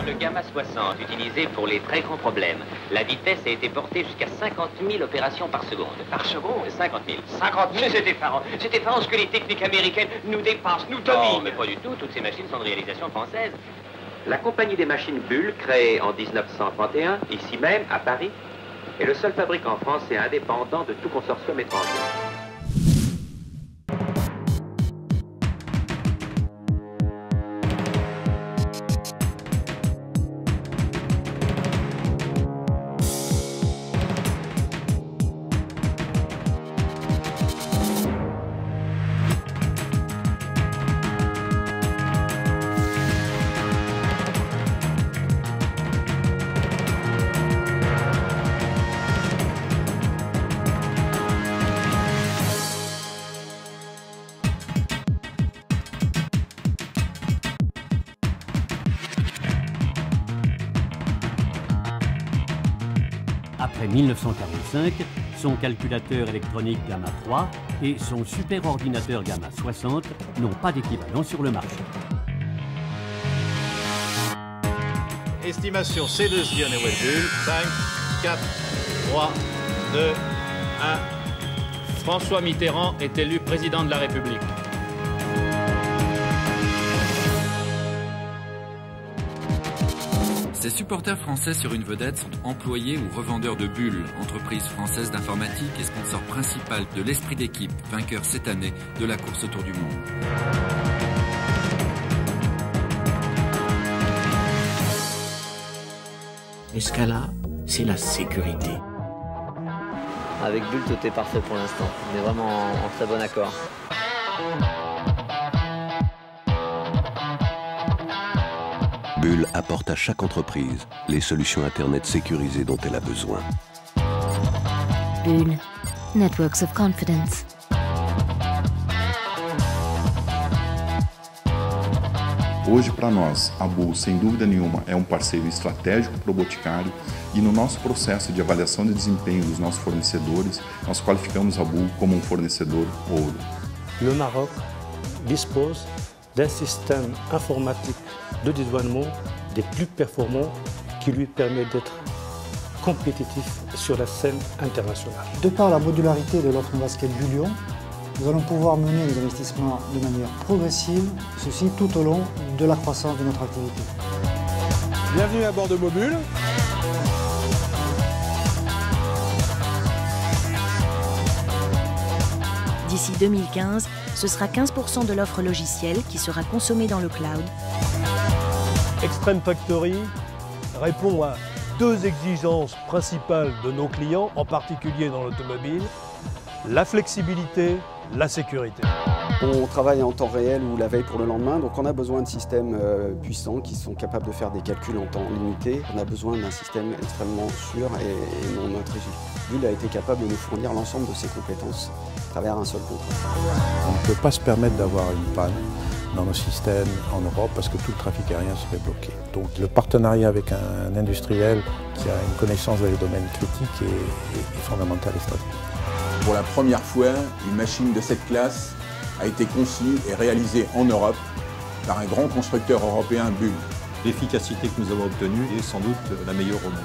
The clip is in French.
le Gamma 60 utilisé pour les très grands problèmes. La vitesse a été portée jusqu'à 50 000 opérations par seconde. Par seconde? 50 000. 50 000, c'est effarant. C'est effarant ce que les techniques américaines nous dépassent, nous dominent. Non, mais pas du tout. Toutes ces machines sont de réalisation française. La compagnie des machines Bull, créée en 1931, ici même, à Paris, est le seul fabricant français indépendant de tout consortium étranger. Après 1945, son calculateur électronique Gamma 3 et son superordinateur Gamma 60 n'ont pas d'équivalent sur le marché. Estimation C2 Lionel Bull, 5, 4, 3, 2, 1. François Mitterrand est élu président de la République. Ces supporters français sur une vedette sont employés ou revendeurs de Bull, entreprise française d'informatique et sponsor principal de l'Esprit d'équipe, vainqueur cette année de la course autour du monde. Et ce cas-là, c'est la sécurité. Avec Bull, tout est parfait pour l'instant. On est vraiment en très bon accord. Bull apporte à chaque entreprise les solutions Internet sécurisées dont elle a besoin. Bull, Networks of Confidence. Hoje, para nós, a Bull, sem dúvida nenhuma, é parceiro estratégico para o Boticário e no nosso processo de avaliação de desempenho dos nossos fornecedores, nós qualificamos a Bull como fornecedor ouro. Le Maroc dispose d'un système informatique de dédouanement des plus performants qui lui permet d'être compétitif sur la scène internationale. De par la modularité de l'offre basket du Lyon, nous allons pouvoir mener les investissements de manière progressive, ceci tout au long de la croissance de notre activité. Bienvenue à bord de Mobule. D'ici 2015, ce sera 15% de l'offre logicielle qui sera consommée dans le cloud. Extreme Factory répond à deux exigences principales de nos clients, en particulier dans l'automobile, la flexibilité, la sécurité. On travaille en temps réel ou la veille pour le lendemain, donc on a besoin de systèmes puissants qui sont capables de faire des calculs en temps limité. On a besoin d'un système extrêmement sûr et non intrusif. Bull a été capable de nous fournir l'ensemble de ses compétences à travers un seul contrat. On ne peut pas se permettre d'avoir une panne dans nos systèmes en Europe parce que tout le trafic aérien serait bloqué. Donc le partenariat avec un industriel qui a une connaissance dans les domaines critiques est fondamental et stratégique. Pour la première fois, une machine de cette classe a été conçue et réalisée en Europe par un grand constructeur européen, Bull. L'efficacité que nous avons obtenue est sans doute la meilleure au monde.